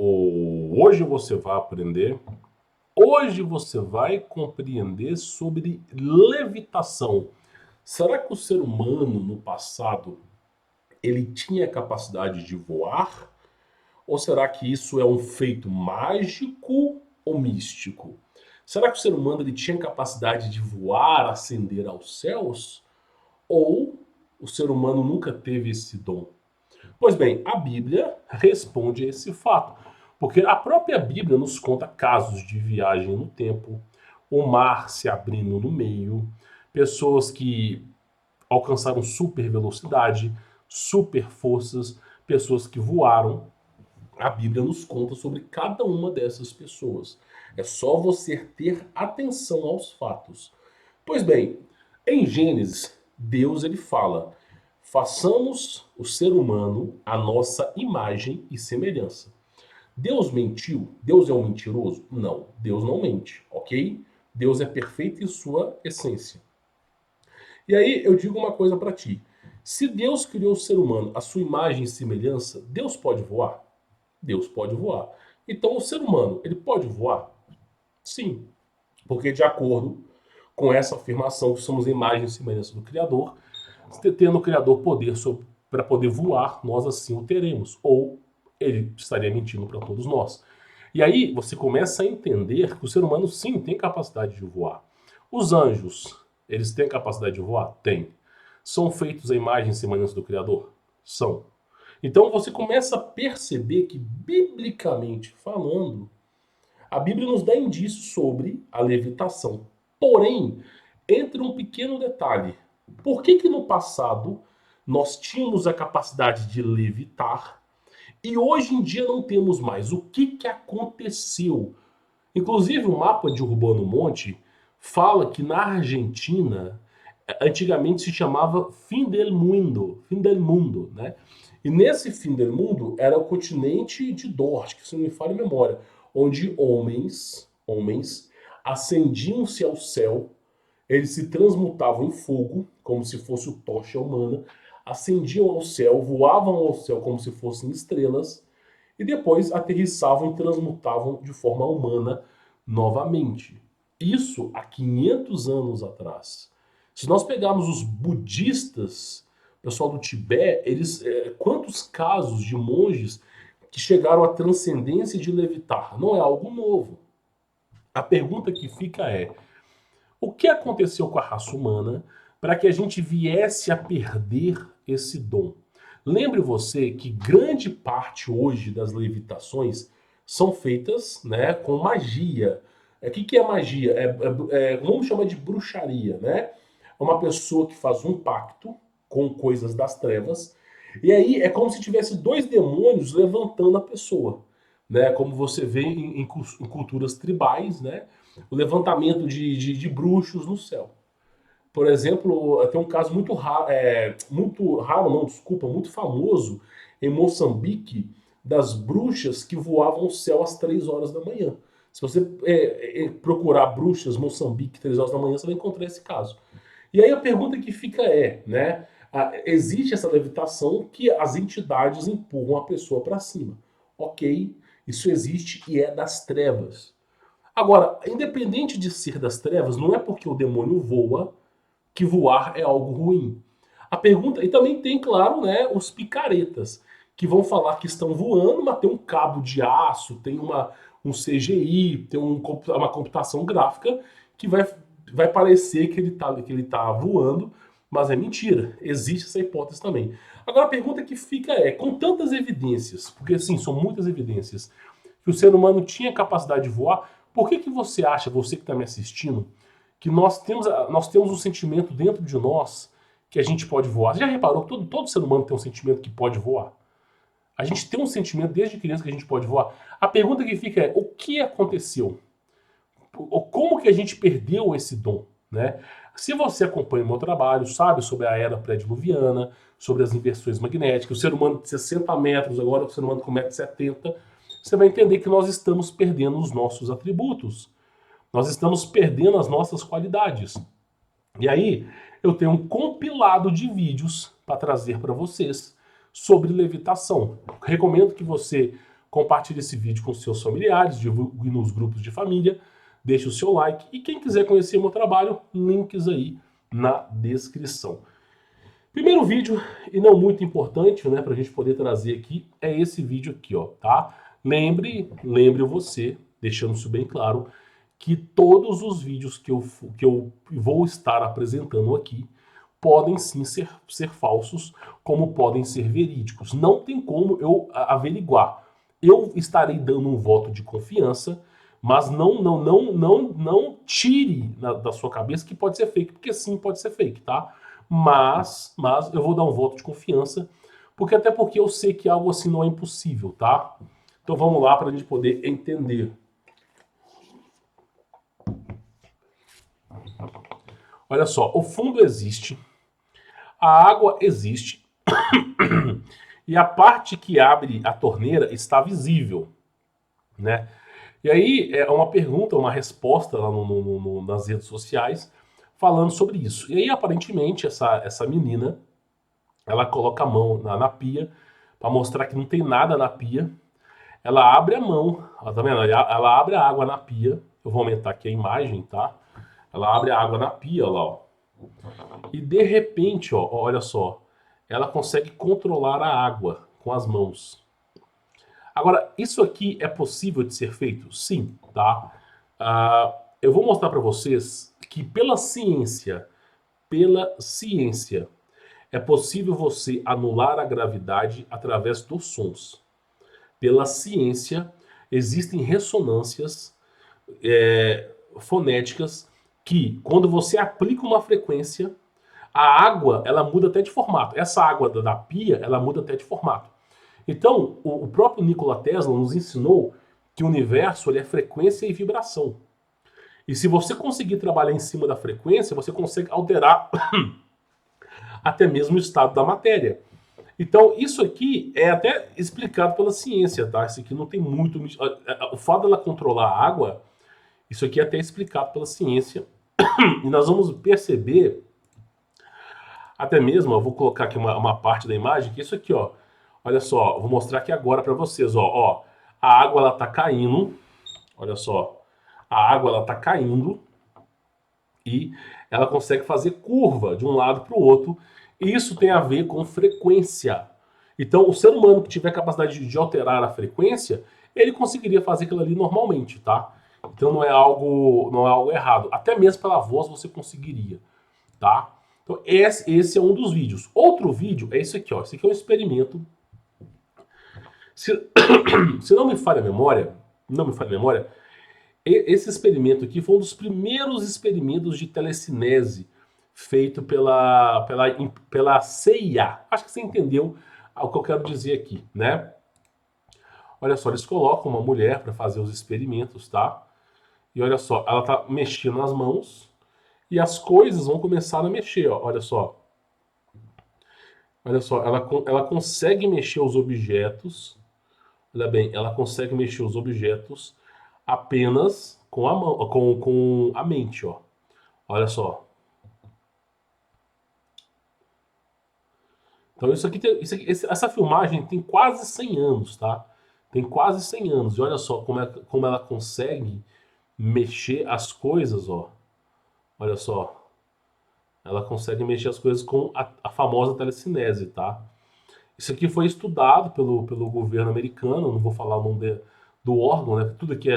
Hoje você vai aprender, hoje você vai compreender sobre levitação. Será que o ser humano no passado ele tinha capacidade de voar? Ou será que isso é um feito mágico ou místico? Será que o ser humano ele tinha capacidade de voar, ascender aos céus? Ou o ser humano nunca teve esse dom? Pois bem, a Bíblia responde a esse fato, porque a própria Bíblia nos conta casos de viagem no tempo, o mar se abrindo no meio, pessoas que alcançaram super velocidade, super forças, pessoas que voaram. A Bíblia nos conta sobre cada uma dessas pessoas. É só você ter atenção aos fatos. Pois bem, em Gênesis, Deus ele fala: façamos o ser humano a nossa imagem e semelhança. Deus mentiu? Deus é um mentiroso? Não, Deus não mente, ok? Deus é perfeito em sua essência. E aí eu digo uma coisa para ti. Se Deus criou o ser humano à sua imagem e semelhança, Deus pode voar? Deus pode voar. Então o ser humano, ele pode voar? Sim, porque de acordo com essa afirmação que somos a imagem e semelhança do Criador, tendo o Criador poder para poder voar, nós assim o teremos. Ou ele estaria mentindo para todos nós. E aí você começa a entender que o ser humano sim tem capacidade de voar. Os anjos, eles têm capacidade de voar? Tem. São feitos à imagem e semelhança do Criador? São. Então você começa a perceber que, biblicamente falando, a Bíblia nos dá indícios sobre a levitação. Porém, entra um pequeno detalhe. Por que no passado nós tínhamos a capacidade de levitar e hoje em dia não temos mais? O que aconteceu? Inclusive o mapa de Urbano Monte fala que na Argentina antigamente se chamava fim del mundo, né? E nesse fim del mundo era o continente de Dort, que se não me falha a memória, onde homens ascendiam-se ao céu, eles se transmutavam em fogo, como se fosse o tocha humana, ascendiam ao céu, voavam ao céu como se fossem estrelas, e depois aterrissavam e transmutavam de forma humana novamente. Isso há 500 anos atrás. Se nós pegarmos os budistas, o pessoal do Tibete, quantos casos de monges que chegaram à transcendência de levitar? Não é algo novo. A pergunta que fica é: o que aconteceu com a raça humana para que a gente viesse a perder esse dom? Lembre você que grande parte hoje das levitações são feitas, né, com magia. O que é magia? Vamos chamar de bruxaria, né? Uma pessoa que faz um pacto com coisas das trevas e aí é como se tivesse dois demônios levantando a pessoa, né? Como você vê em culturas tribais, né? O levantamento de bruxos no céu. Por exemplo, tem um caso muito raro, não, desculpa, muito famoso em Moçambique das bruxas que voavam o céu às 3 horas da manhã. Se você procurar bruxas Moçambique 3 horas da manhã, você vai encontrar esse caso. E aí a pergunta que fica né? Existe essa levitação que as entidades empurram a pessoa para cima. Ok, isso existe e é das trevas. Agora, independente de ser das trevas, não é porque o demônio voa que voar é algo ruim. A pergunta, e também tem, claro, né, os picaretas, que vão falar que estão voando, mas tem um cabo de aço, tem um CGI, tem uma computação gráfica que vai parecer que ele tá voando, mas é mentira. Existe essa hipótese também. Agora a pergunta que fica com tantas evidências, porque sim, são muitas evidências, que o ser humano tinha capacidade de voar, por que você acha, você que está me assistindo, que nós temos um sentimento dentro de nós que a gente pode voar? Você já reparou que todo ser humano tem um sentimento que pode voar? A gente tem um sentimento desde criança que a gente pode voar. A pergunta que fica o que aconteceu? Como que a gente perdeu esse dom? Né? Se você acompanha o meu trabalho, sabe sobre a era pré-diluviana, sobre as inversões magnéticas, o ser humano de 60 metros, agora o ser humano com 1,70 m, você vai entender que nós estamos perdendo os nossos atributos. Nós estamos perdendo as nossas qualidades. E aí, eu tenho um compilado de vídeos para trazer para vocês sobre levitação. Recomendo que você compartilhe esse vídeo com seus familiares, divulgue nos grupos de família, deixe o seu like e quem quiser conhecer o meu trabalho, links aí na descrição. Primeiro vídeo, e não muito importante, né, pra gente poder trazer aqui, é esse vídeo aqui, ó, tá? Lembre você, deixando isso bem claro, que todos os vídeos que eu vou estar apresentando aqui podem sim ser falsos, como podem ser verídicos. Não tem como eu averiguar. Eu estarei dando um voto de confiança, mas não tire da sua cabeça que pode ser fake, porque sim, pode ser fake, tá? Mas eu vou dar um voto de confiança, até porque eu sei que algo assim não é impossível, tá? Então vamos lá para a gente poder entender. Olha só, o fundo existe, a água existe e a parte que abre a torneira está visível, né? E aí é uma pergunta, uma resposta lá nas redes sociais falando sobre isso. E aí aparentemente essa menina, ela coloca a mão na pia para mostrar que não tem nada na pia. Ela abre a mão, ó, tá vendo? Ela abre a água na pia. Eu vou aumentar aqui a imagem, tá? Ela abre a água na pia, lá, ó. E de repente, ó, olha só, ela consegue controlar a água com as mãos. Agora, isso aqui é possível de ser feito? Sim, tá? Eu vou mostrar para vocês que pela ciência, é possível você anular a gravidade através dos sons. Pela ciência, existem ressonâncias fonéticas que, quando você aplica uma frequência, a água ela muda até de formato. Essa água da pia ela muda até de formato. Então, o próprio Nikola Tesla nos ensinou que o universo ele é frequência e vibração. E se você conseguir trabalhar em cima da frequência, você consegue alterar até mesmo o estado da matéria. Então, isso aqui é até explicado pela ciência, tá? Isso aqui não tem muito... O fato dela controlar a água, isso aqui é até explicado pela ciência. E nós vamos perceber, até mesmo, eu vou colocar aqui uma parte da imagem, que isso aqui, ó. Olha só, vou mostrar aqui agora para vocês, ó. A água, ela tá caindo. Olha só. A água, ela tá caindo. E ela consegue fazer curva de um lado para o outro. E isso tem a ver com frequência. Então, o ser humano que tiver capacidade de alterar a frequência, ele conseguiria fazer aquilo ali normalmente, tá? Então não é algo errado. Até mesmo pela voz você conseguiria, tá? Então esse é um dos vídeos. Outro vídeo é esse aqui, ó. Esse aqui é um experimento. Se não me falha a memória, esse experimento aqui foi um dos primeiros experimentos de telecinese feito pela CIA. Acho que você entendeu o que eu quero dizer aqui, né? Olha só, eles colocam uma mulher para fazer os experimentos, tá? E olha só, ela tá mexendo as mãos e as coisas vão começar a mexer, ó. Olha só. Olha só, ela consegue mexer os objetos. Olha bem, ela consegue mexer os objetos apenas com a mão, com a mente, ó. Olha só. Então essa filmagem tem quase 100 anos, tá? Tem quase 100 anos. E olha só como ela consegue mexer as coisas, ó. Olha só. Ela consegue mexer as coisas com a famosa telecinese, tá? Isso aqui foi estudado pelo governo americano, não vou falar o nome do órgão, né? Tudo aqui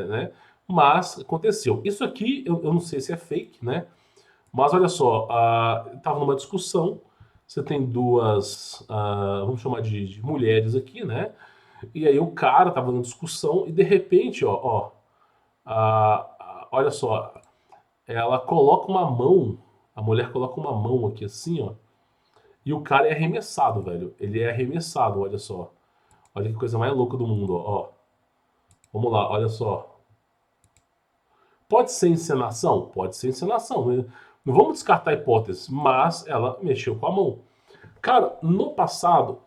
né? Mas aconteceu. Isso aqui, eu não sei se é fake, né? Mas olha só, estava numa discussão, você tem duas, vamos chamar de mulheres aqui, né? E aí o cara estava numa discussão e de repente, olha só, ela coloca uma mão, a mulher coloca uma mão aqui assim, ó, e o cara é arremessado, velho. Ele é arremessado, olha só. Olha que coisa mais louca do mundo, ó. Vamos lá, olha só. Pode ser encenação? Pode ser encenação. Né? Não vamos descartar a hipótese, mas ela mexeu com a mão. Cara, no passado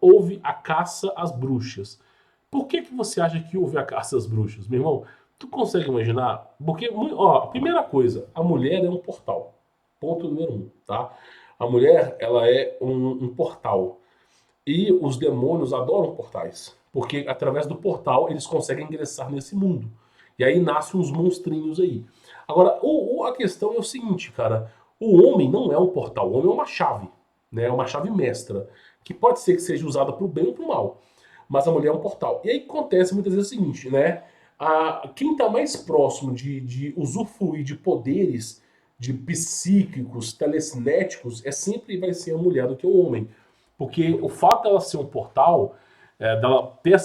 houve a caça às bruxas. Por que você acha que houve a caça às bruxas, meu irmão? Tu consegue imaginar? Porque, ó, a primeira coisa, a mulher é um portal. Ponto número 1, tá? A mulher, ela é um portal. E os demônios adoram portais. porque através do portal eles conseguem ingressar nesse mundo. E aí nascem uns monstrinhos aí. Agora, a questão é o seguinte, cara, o homem não é um portal, o homem é uma chave, né? É uma chave mestra, que pode ser que seja usada para o bem ou para o mal, mas a mulher é um portal. E aí acontece muitas vezes o seguinte, né? Quem está mais próximo de usufruir de poderes de psíquicos, telecinéticos, sempre vai ser a mulher do que o homem. Porque o fato dela ser um portal, dela ter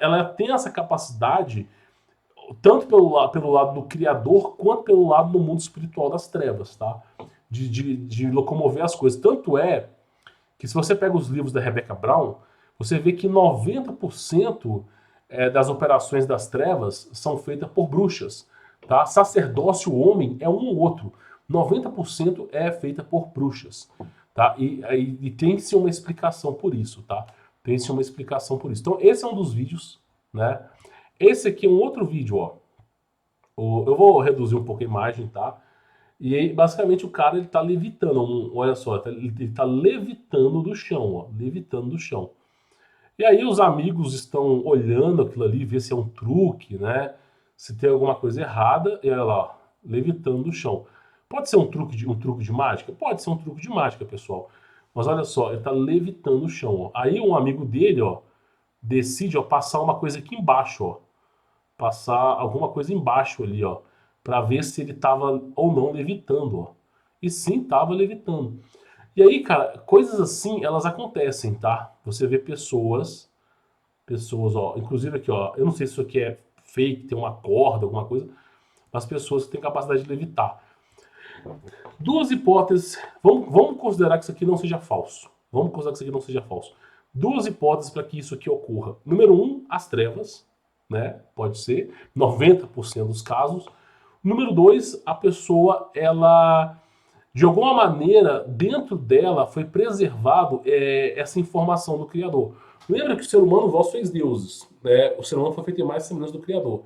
ela tem essa capacidade tanto pelo lado do criador quanto pelo lado do mundo espiritual das trevas, tá? De locomover as coisas. Tanto é que se você pega os livros da Rebecca Brown, você vê que 90% das operações das trevas são feitas por bruxas. Tá? Sacerdócio homem é um ou outro. 90% é feita por bruxas. Tá? E tem-se uma explicação por isso. Tá? Tem-se uma explicação por isso. Então esse é um dos vídeos. Né? Esse aqui é um outro vídeo. Ó. Eu vou reduzir um pouco a imagem, tá? E aí, basicamente, o cara ele tá levitando. Olha só, ele tá levitando do chão, ó. Levitando do chão. E aí os amigos estão olhando aquilo ali, ver se é um truque, né? Se tem alguma coisa errada. E olha lá, ó, levitando do chão. Pode ser um truque de mágica? Pode ser um truque de mágica, pessoal. Mas olha só, ele tá levitando o chão, ó. Aí um amigo dele, ó, decide, ó, passar uma coisa aqui embaixo, ó. Passar alguma coisa embaixo ali, ó, para ver se ele tava ou não levitando, ó. E sim, tava levitando. E aí, cara, coisas assim, elas acontecem, tá? Você vê pessoas, ó, inclusive aqui, ó, eu não sei se isso aqui é fake, tem uma corda, alguma coisa, mas pessoas que têm capacidade de levitar. Duas hipóteses, vamos considerar que isso aqui não seja falso. Vamos considerar que isso aqui não seja falso. Duas hipóteses para que isso aqui ocorra. Número um, as trevas, né? Pode ser, 90% dos casos. Número dois, a pessoa, ela, de alguma maneira, dentro dela foi preservado essa informação do Criador. Lembra que o ser humano, vós fez deuses, né? O ser humano foi feito em mais semelhança do Criador.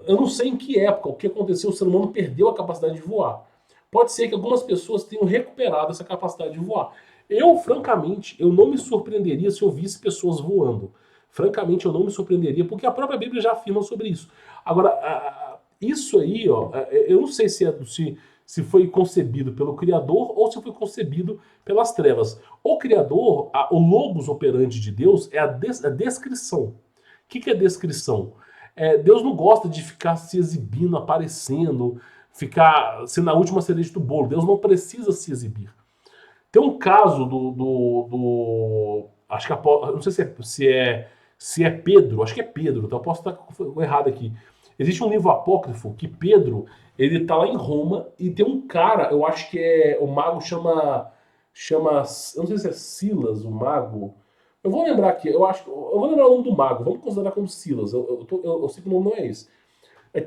Eu não sei em que época, o que aconteceu, o ser humano perdeu a capacidade de voar. Pode ser que algumas pessoas tenham recuperado essa capacidade de voar. Eu, francamente, eu não me surpreenderia se eu visse pessoas voando. Francamente, eu não me surpreenderia, porque a própria Bíblia já afirma sobre isso. Agora, isso aí, ó, eu não sei se foi concebido pelo Criador ou se foi concebido pelas trevas. O Criador, o logos operandi de Deus é a descrição. O que é descrição? Deus não gosta de ficar se exibindo, aparecendo, ficar sendo a última cereja do bolo. Deus não precisa se exibir. Tem um caso acho que não sei se é Pedro, acho que é Pedro, então eu posso estar errado aqui. Existe um livro apócrifo que Pedro, ele tá lá em Roma e tem um cara, eu acho que o mago chama, eu não sei se é Silas, o mago. Eu vou lembrar aqui, eu vou lembrar o nome do mago, vamos considerar como Silas, eu sei que o nome não é esse.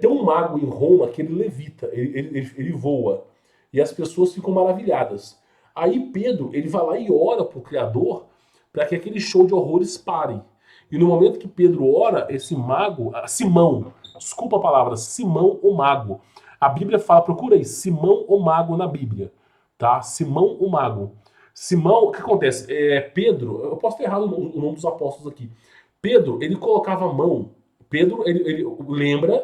Tem um mago em Roma que ele levita, ele voa, e as pessoas ficam maravilhadas. Aí Pedro, ele vai lá e ora pro Criador para que aquele show de horrores pare. E no momento que Pedro ora, esse mago, Simão, desculpa a palavra, Simão o mago. A Bíblia fala, procura aí, Simão o mago na Bíblia, tá? Simão o mago. Simão, o que acontece? Pedro, eu posso ter errado o nome dos apóstolos aqui. Pedro, ele colocava a mão. Pedro, ele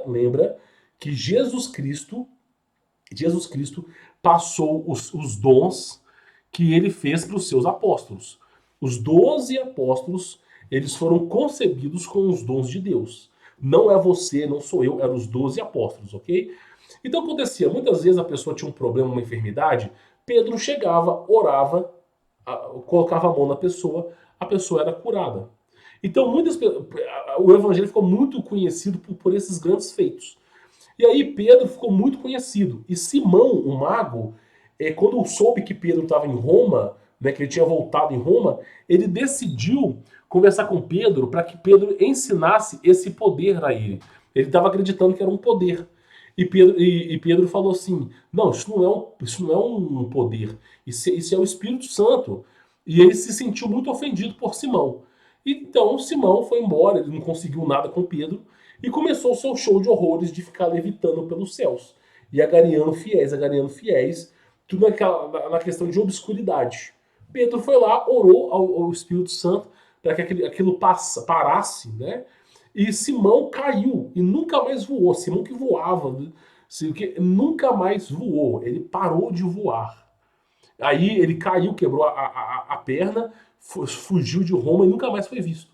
lembra que Jesus Cristo passou os dons que ele fez para os seus apóstolos. Os 12 apóstolos, eles foram concebidos com os dons de Deus. Não é você, não sou eu, eram os 12 apóstolos, ok? Então acontecia, muitas vezes a pessoa tinha um problema, uma enfermidade, Pedro chegava, orava, colocava a mão na pessoa, a pessoa era curada. Então o evangelho ficou muito conhecido por esses grandes feitos. E aí Pedro ficou muito conhecido. E Simão, o mago, quando soube que Pedro estava em Roma, né, que ele tinha voltado em Roma, ele decidiu conversar com Pedro para que Pedro ensinasse esse poder a ele. Ele estava acreditando que era um poder. E Pedro falou assim, não, isso não é um poder, isso é o Espírito Santo. E ele se sentiu muito ofendido por Simão. Então Simão foi embora, ele não conseguiu nada com Pedro, e começou o seu show de horrores de ficar levitando pelos céus. E agariando fiéis, tudo na questão de obscuridade. Pedro foi lá, orou ao Espírito Santo para que aquilo parasse, né? E Simão caiu e nunca mais voou. Simão que voava, né? Que nunca mais voou, ele parou de voar. Aí ele caiu, quebrou a perna, fugiu de Roma e nunca mais foi visto.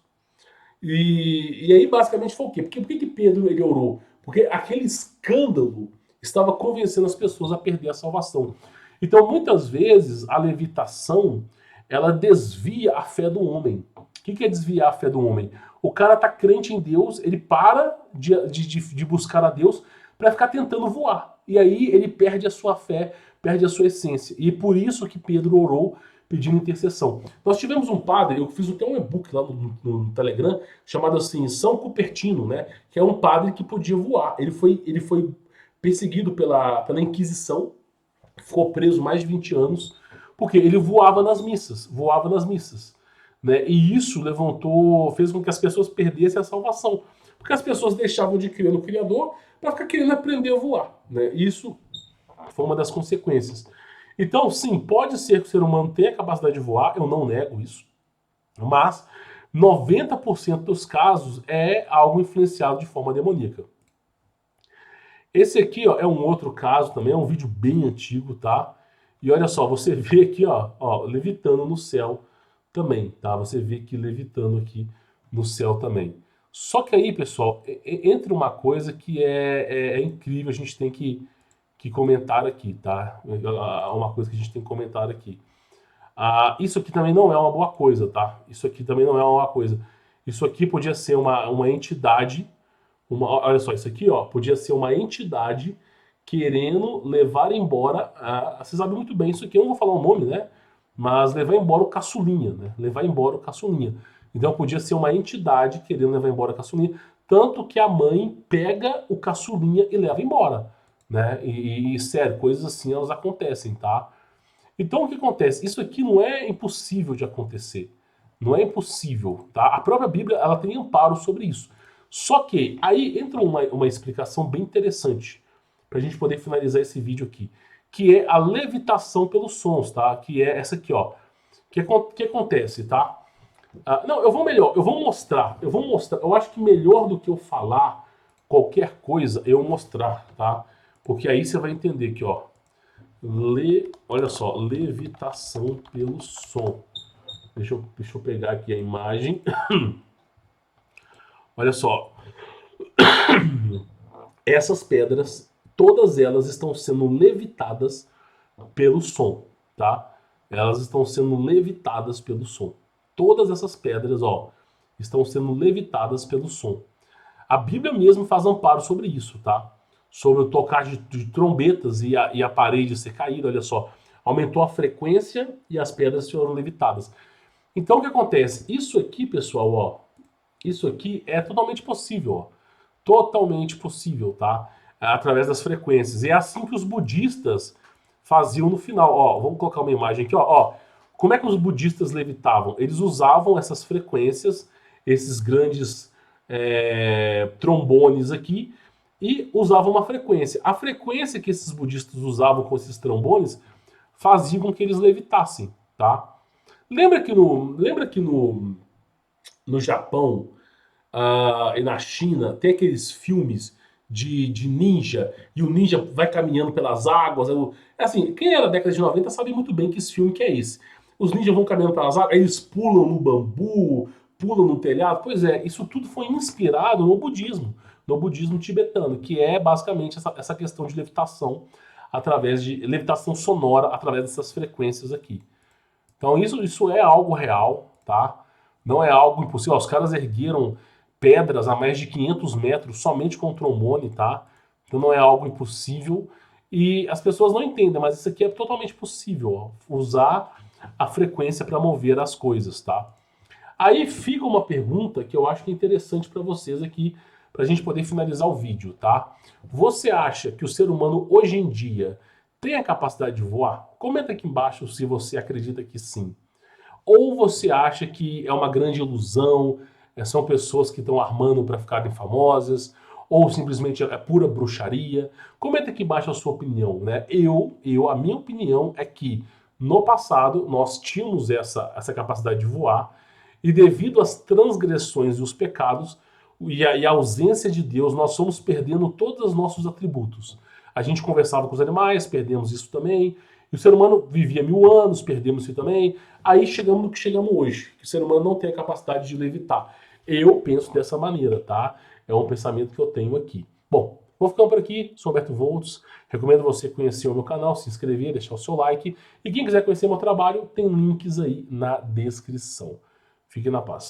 E aí basicamente foi o quê? Por que Pedro ele orou? Porque aquele escândalo estava convencendo as pessoas a perder a salvação. Então muitas vezes a levitação ela desvia a fé do homem. O que é desviar a fé do homem? O cara tá crente em Deus, ele para de buscar a Deus para ficar tentando voar. E aí ele perde a sua fé, perde a sua essência. E por isso que Pedro orou pedindo intercessão. Nós tivemos um padre, eu fiz até um e-book lá no Telegram, chamado assim, São Cupertino, né? Que é um padre que podia voar. Ele foi perseguido pela Inquisição, ficou preso mais de 20 anos, porque ele voava nas missas, né? E isso fez com que as pessoas perdessem a salvação, porque as pessoas deixavam de crer no Criador para ficar querendo aprender a voar, né? Isso foi uma das consequências. Então, sim, pode ser que o ser humano tenha a capacidade de voar, eu não nego isso, mas 90% dos casos é algo influenciado de forma demoníaca. Esse aqui, ó, é um outro caso também, é um vídeo bem antigo, tá? E olha só, você vê aqui, ó, levitando no céu também, tá? Você vê aqui levitando aqui no céu também. Só que aí, pessoal, entra uma coisa que é incrível, a gente tem que comentar aqui, tá? Uma coisa que a gente tem que comentar aqui. Isso aqui também não é uma boa coisa, tá? Isso aqui também não é uma boa coisa. Isso aqui podia ser uma entidade, olha só, isso aqui, ó, podia ser uma entidade querendo levar embora, você sabe muito bem, isso aqui eu não vou falar o nome, né? Mas levar embora o caçulinha, né? Levar embora o caçulinha. Então podia ser uma entidade querendo levar embora o caçulinha, tanto que a mãe pega o caçulinha e leva embora, né? E sério, coisas assim elas acontecem, tá? Então o que acontece? Isso aqui não é impossível de acontecer. Não é impossível, tá? A própria Bíblia ela tem amparo sobre isso. Só que aí entra uma explicação bem interessante para a gente poder finalizar esse vídeo aqui, que é a levitação pelos sons, tá? Que é essa aqui, ó. Que acontece, tá? Não, eu vou mostrar. Eu acho que melhor do que eu falar qualquer coisa, eu mostrar, tá? Porque aí você vai entender que, ó. Olha só, levitação pelo som. Deixa eu pegar aqui a imagem. Olha só. Essas pedras, todas elas estão sendo levitadas pelo som, tá? Elas estão sendo levitadas pelo som. Todas essas pedras, ó, estão sendo levitadas pelo som. A Bíblia mesmo faz amparo sobre isso, tá? Sobre o tocar de trombetas e a parede ser caída, olha só. Aumentou a frequência e as pedras foram levitadas. Então o que acontece? Isso aqui, pessoal, ó. Isso aqui é totalmente possível, ó. Totalmente possível, tá? Através das frequências. E é assim que os budistas faziam no final. Ó, vamos colocar uma imagem aqui, ó. Como é que os budistas levitavam? Eles usavam essas frequências, esses grandes trombones aqui, e usavam uma frequência. A frequência que esses budistas usavam com esses trombones fazia com que eles levitassem, tá? Lembra que no Japão e na China tem aqueles filmes de ninja e o ninja vai caminhando pelas águas. Assim, quem era da década de 90 sabe muito bem que esse filme que é esse. Os ninjas vão caminhando pelas águas, aí eles pulam no bambu, pulam no telhado. Pois é, isso tudo foi inspirado no budismo tibetano, que é basicamente essa questão de levitação através de levitação sonora através dessas frequências aqui. Então isso é algo real, tá? Não é algo impossível. Os caras ergueram pedras a mais de 500 metros somente com trombone, tá? Então não é algo impossível. E as pessoas não entendem, mas isso aqui é totalmente possível, ó, usar a frequência para mover as coisas, tá? Aí fica uma pergunta que eu acho que é interessante para vocês aqui, para a gente poder finalizar o vídeo, tá? Você acha que o ser humano hoje em dia tem a capacidade de voar? Comenta aqui embaixo se você acredita que sim. Ou você acha que é uma grande ilusão, são pessoas que estão armando para ficarem famosas, ou simplesmente é pura bruxaria? Comenta aqui embaixo a sua opinião, né? A minha opinião é que no passado nós tínhamos essa capacidade de voar E devido às transgressões e os pecados e a ausência de Deus, nós fomos perdendo todos os nossos atributos. A gente conversava com os animais, perdemos isso também. E o ser humano vivia 1000 anos, perdemos isso também. Aí chegamos no que chegamos hoje, que o ser humano não tem a capacidade de levitar. Eu penso dessa maneira, tá? É um pensamento que eu tenho aqui. Bom, vou ficando por aqui. Sou Humberto Volts. Recomendo você conhecer o meu canal, se inscrever, deixar o seu like. E quem quiser conhecer meu trabalho, tem links aí na descrição. Fique na paz.